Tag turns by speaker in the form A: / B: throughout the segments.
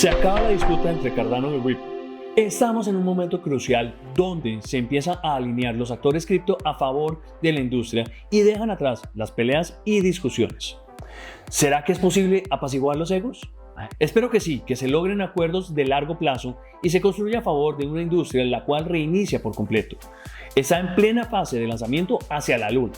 A: Se acaba la disputa entre Cardano y Ripple. Estamos en un momento crucial donde se empiezan a alinear los actores cripto a favor de la industria y dejan atrás las peleas y discusiones. ¿Será que es posible apaciguar los egos? Espero que sí, que se logren acuerdos de largo plazo y se construya a favor de una industria la cual reinicia por completo. Está en plena fase de lanzamiento hacia la luna.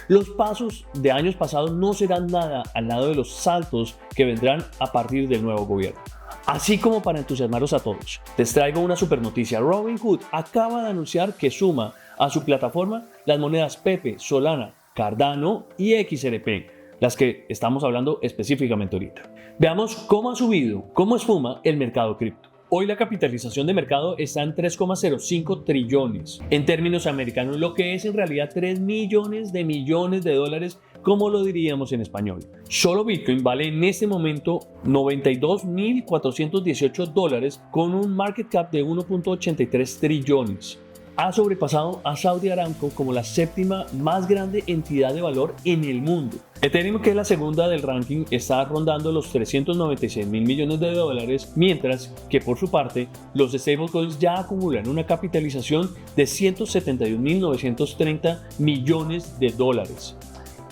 A: Los pasos de años pasados no serán nada al lado de los saltos que vendrán a partir del nuevo gobierno. Así como para entusiasmaros a todos, les traigo una super noticia. Robinhood acaba de anunciar que suma a su plataforma las monedas Pepe, Solana, Cardano y XRP, las que estamos hablando específicamente ahorita. Veamos cómo ha subido, cómo espuma el mercado cripto. Hoy la capitalización de mercado está en 3,05 trillones. En términos americanos, lo que es en realidad 3 millones de dólares, como lo diríamos en español. Solo Bitcoin vale en este momento $92.418 con un market cap de 1.83 trillones. Ha sobrepasado a Saudi Aramco como la séptima más grande entidad de valor en el mundo. Ethereum, que es la segunda del ranking, está rondando los 396 mil millones de dólares, mientras que por su parte los stablecoins ya acumulan una capitalización de 171.930 millones de dólares.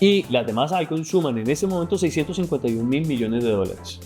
A: Y las demás altcoins suman en este momento 651 mil millones de dólares.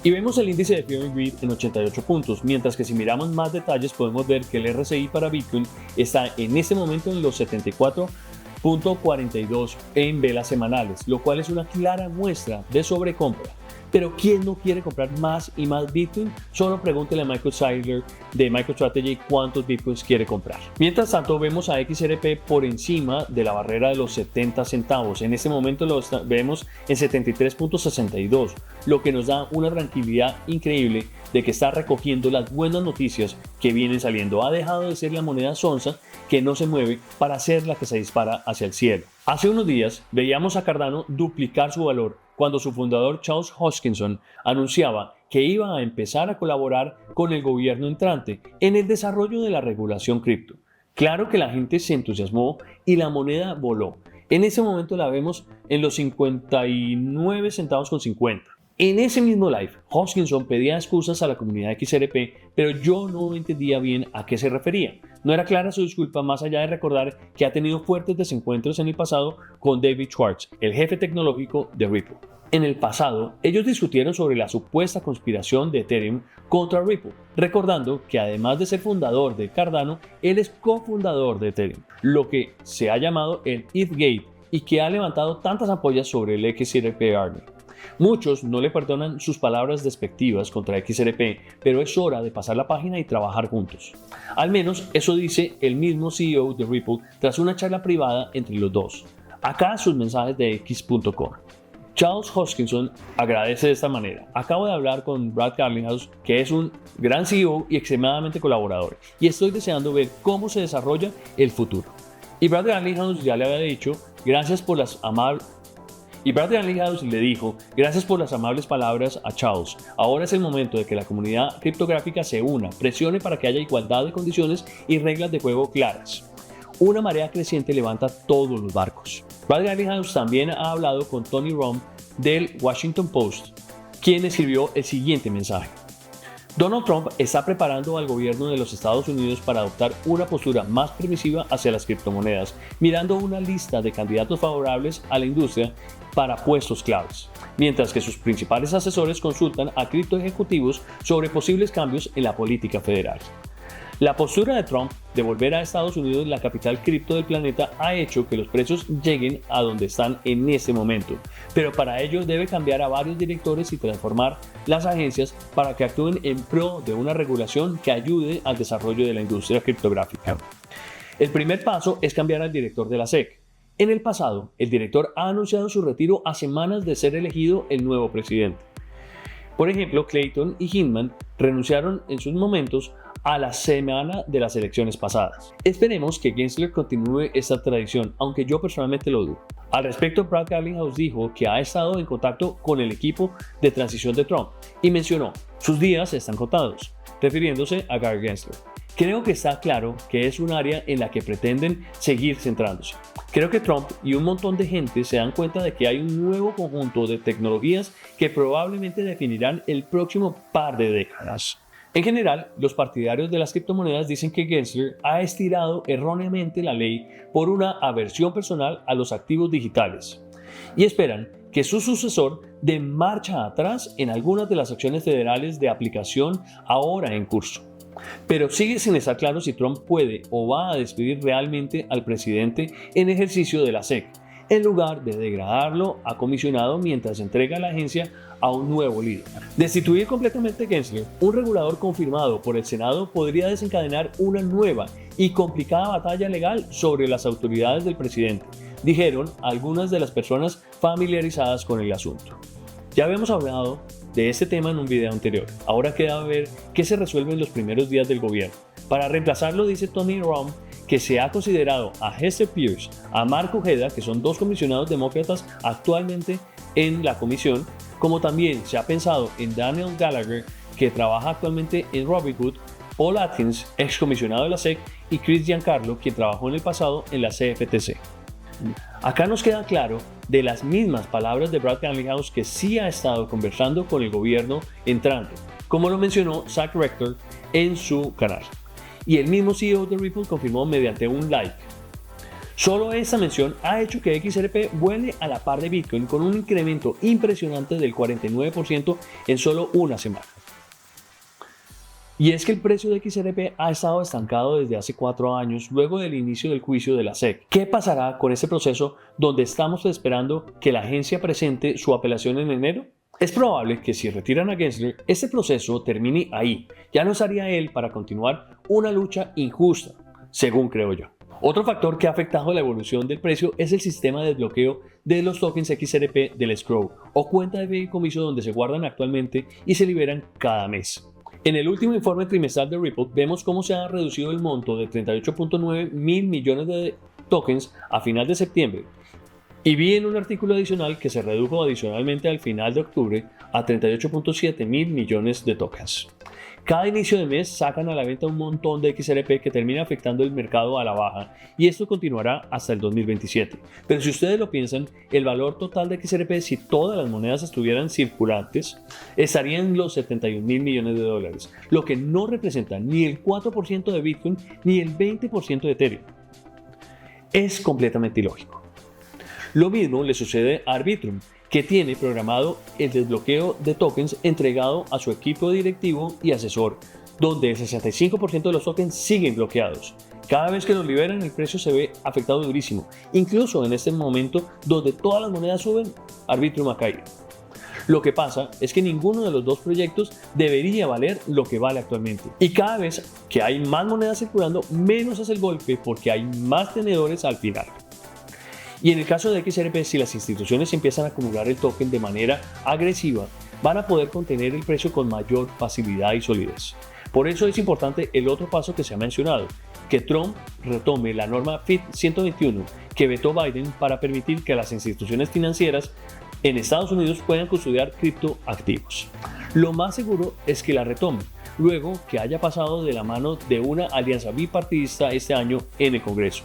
A: Y vemos el índice de Fear and Greed en 88 puntos, mientras que si miramos más detalles podemos ver que el RSI para Bitcoin está en este momento en los 74.42 en velas semanales, lo cual es una clara muestra de sobrecompra. Pero ¿quién no quiere comprar más y más Bitcoin? Solo pregúntele a Michael Saylor de MicroStrategy cuántos Bitcoins quiere comprar. Mientras tanto vemos a XRP por encima de la barrera de los 70 centavos. En este momento lo vemos en 73.62, lo que nos da una tranquilidad increíble de que está recogiendo las buenas noticias que vienen saliendo. Ha dejado de ser la moneda sonsa que no se mueve para ser la que se dispara hacia el cielo. Hace unos días veíamos a Cardano duplicar su valor cuando su fundador Charles Hoskinson anunciaba que iba a empezar a colaborar con el gobierno entrante en el desarrollo de la regulación cripto. Claro que la gente se entusiasmó y la moneda voló. En ese momento la vemos en los 59 centavos con 50. En ese mismo live, Hoskinson pedía excusas a la comunidad XRP, pero yo no entendía bien a qué se refería. No era clara su disculpa más allá de recordar que ha tenido fuertes desencuentros en el pasado con David Schwartz, el jefe tecnológico de Ripple. En el pasado, ellos discutieron sobre la supuesta conspiración de Ethereum contra Ripple, recordando que además de ser fundador de Cardano, él es cofundador de Ethereum, lo que se ha llamado el ETHgate y que ha levantado tantas ampollas sobre el XRP Army. Muchos no le perdonan sus palabras despectivas contra XRP, pero es hora de pasar la página y trabajar juntos. Al menos eso dice el mismo CEO de Ripple tras una charla privada entre los dos. Acá sus mensajes de X.com. Charles Hoskinson agradece de esta manera. Acabo de hablar con Brad Garlinghouse, que es un gran CEO y extremadamente colaborador, y estoy deseando ver cómo se desarrolla el futuro. Y Brad Garlinghouse ya le había dicho, gracias por las amables palabras a Charles. Ahora es el momento de que la comunidad criptográfica se una, presione para que haya igualdad de condiciones y reglas de juego claras. Una marea creciente levanta todos los barcos. Brad Garlinghouse también ha hablado con Tony Romm del Washington Post, quien escribió el siguiente mensaje. Donald Trump está preparando al gobierno de los Estados Unidos para adoptar una postura más permisiva hacia las criptomonedas, mirando una lista de candidatos favorables a la industria para puestos claves, mientras que sus principales asesores consultan a criptoejecutivos sobre posibles cambios en la política federal. La postura de Trump de volver a Estados Unidos la capital cripto del planeta ha hecho que los precios lleguen a donde están en este momento, pero para ello debe cambiar a varios directores y transformar las agencias para que actúen en pro de una regulación que ayude al desarrollo de la industria criptográfica. El primer paso es cambiar al director de la SEC. En el pasado, el director ha anunciado su retiro a semanas de ser elegido el nuevo presidente. Por ejemplo, Clayton y Hinman renunciaron en sus momentos a la semana de las elecciones pasadas. Esperemos que Gensler continúe esta tradición, aunque yo personalmente lo dudo. Al respecto, Brad Garlinghouse dijo que ha estado en contacto con el equipo de transición de Trump y mencionó, sus días están contados, refiriéndose a Gary Gensler. Creo que está claro que es un área en la que pretenden seguir centrándose. Creo que Trump y un montón de gente se dan cuenta de que hay un nuevo conjunto de tecnologías que probablemente definirán el próximo par de décadas. En general, los partidarios de las criptomonedas dicen que Gensler ha estirado erróneamente la ley por una aversión personal a los activos digitales y esperan que su sucesor dé marcha atrás en algunas de las acciones federales de aplicación ahora en curso. Pero sigue sin estar claro si Trump puede o va a despedir realmente al presidente en ejercicio de la SEC, en lugar de degradarlo a comisionado mientras entrega la agencia a un nuevo líder. Destituir completamente a Gensler, un regulador confirmado por el Senado, podría desencadenar una nueva y complicada batalla legal sobre las autoridades del presidente, dijeron algunas de las personas familiarizadas con el asunto. Ya habíamos hablado de este tema en un video anterior. Ahora queda ver qué se resuelve en los primeros días del gobierno. Para reemplazarlo, dice Tony Romm que se ha considerado a Hester Pierce, a Mark Ojeda, que son dos comisionados demócratas actualmente en la comisión, como también se ha pensado en Daniel Gallagher, que trabaja actualmente en Robinhood, Paul Atkins, excomisionado de la SEC, y Chris Giancarlo, quien trabajó en el pasado en la CFTC. Acá nos queda claro de las mismas palabras de Brad Garlinghouse que sí ha estado conversando con el gobierno entrante, como lo mencionó Zach Rector en su canal. Y el mismo CEO de Ripple confirmó mediante un like. Solo esta mención ha hecho que XRP vuele a la par de Bitcoin con un incremento impresionante del 49% en solo una semana. Y es que el precio de XRP ha estado estancado desde hace 4 años luego del inicio del juicio de la SEC. ¿Qué pasará con este proceso donde estamos esperando que la agencia presente su apelación en enero? Es probable que si retiran a Gensler, este proceso termine ahí. Ya no estaría él para continuar una lucha injusta, según creo yo. Otro factor que ha afectado la evolución del precio es el sistema de bloqueo de los tokens XRP del escrow o cuenta de fideicomiso donde se guardan actualmente y se liberan cada mes. En el último informe trimestral de Ripple vemos cómo se ha reducido el monto de 38.9 mil millones de tokens a final de septiembre. Y vi en un artículo adicional que se redujo adicionalmente al final de octubre a 38.7 mil millones de tokens. Cada inicio de mes sacan a la venta un montón de XRP que termina afectando el mercado a la baja y esto continuará hasta el 2027. Pero si ustedes lo piensan, el valor total de XRP si todas las monedas estuvieran circulantes estaría en los 71 mil millones de dólares, lo que no representa ni el 4% de Bitcoin ni el 20% de Ethereum. Es completamente ilógico. Lo mismo le sucede a Arbitrum, que tiene programado el desbloqueo de tokens entregado a su equipo directivo y asesor, donde el 65% de los tokens siguen bloqueados. Cada vez que los liberan, el precio se ve afectado durísimo. Incluso en este momento, donde todas las monedas suben, Arbitrum ha caído. Lo que pasa es que ninguno de los dos proyectos debería valer lo que vale actualmente. Y cada vez que hay más monedas circulando, menos es el golpe porque hay más tenedores al final. Y en el caso de XRP, si las instituciones empiezan a acumular el token de manera agresiva, van a poder contener el precio con mayor facilidad y solidez. Por eso es importante el otro paso que se ha mencionado, que Trump retome la norma FIT 121 que vetó Biden para permitir que las instituciones financieras en Estados Unidos puedan custodiar criptoactivos. Lo más seguro es que la retome, luego que haya pasado de la mano de una alianza bipartidista este año en el Congreso.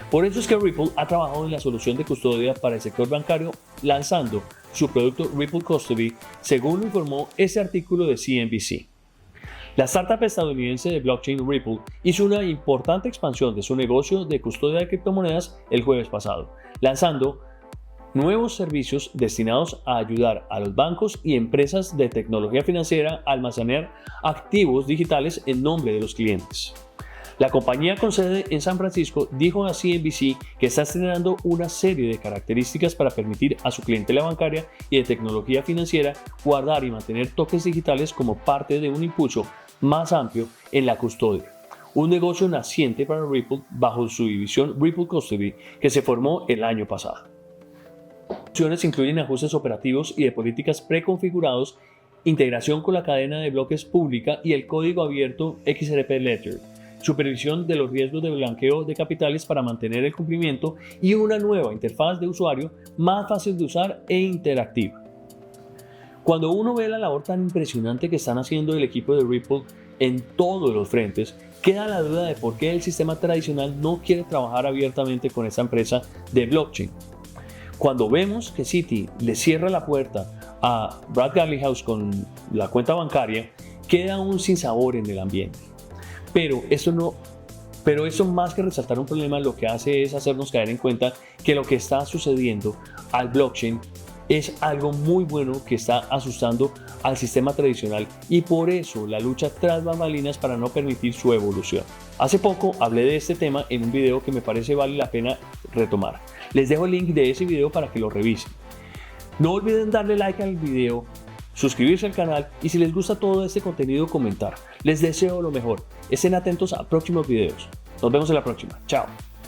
A: Por eso es que Ripple ha trabajado en la solución de custodia para el sector bancario, lanzando su producto Ripple Custody, según lo informó este artículo de CNBC. La startup estadounidense de blockchain Ripple hizo una importante expansión de su negocio de custodia de criptomonedas el jueves pasado, lanzando nuevos servicios destinados a ayudar a los bancos y empresas de tecnología financiera a almacenar activos digitales en nombre de los clientes. La compañía con sede en San Francisco dijo a CNBC que está estrenando una serie de características para permitir a su clientela bancaria y de tecnología financiera guardar y mantener tokens digitales como parte de un impulso más amplio en la custodia. Un negocio naciente para Ripple bajo su división Ripple Custody que se formó el año pasado. Las opciones incluyen ajustes operativos y de políticas preconfigurados, integración con la cadena de bloques pública y el código abierto XRP Ledger, supervisión de los riesgos de blanqueo de capitales para mantener el cumplimiento y una nueva interfaz de usuario más fácil de usar e interactiva. Cuando uno ve la labor tan impresionante que están haciendo el equipo de Ripple en todos los frentes, queda la duda de por qué el sistema tradicional no quiere trabajar abiertamente con esta empresa de blockchain. Cuando vemos que Citi le cierra la puerta a Brad Garlinghouse con la cuenta bancaria, queda un sinsabor en el ambiente. Pero eso más que resaltar un problema, lo que hace es hacernos caer en cuenta que lo que está sucediendo al blockchain es algo muy bueno que está asustando al sistema tradicional, y por eso la lucha tras bambalinas para no permitir su evolución. Hace poco hablé de este tema en un video que me parece vale la pena retomar. Les dejo el link de ese video para que lo revisen. No olviden darle like al video, suscribirse al canal y si les gusta todo este contenido comentar. Les deseo lo mejor. Estén atentos a próximos videos. Nos vemos en la próxima. Chao.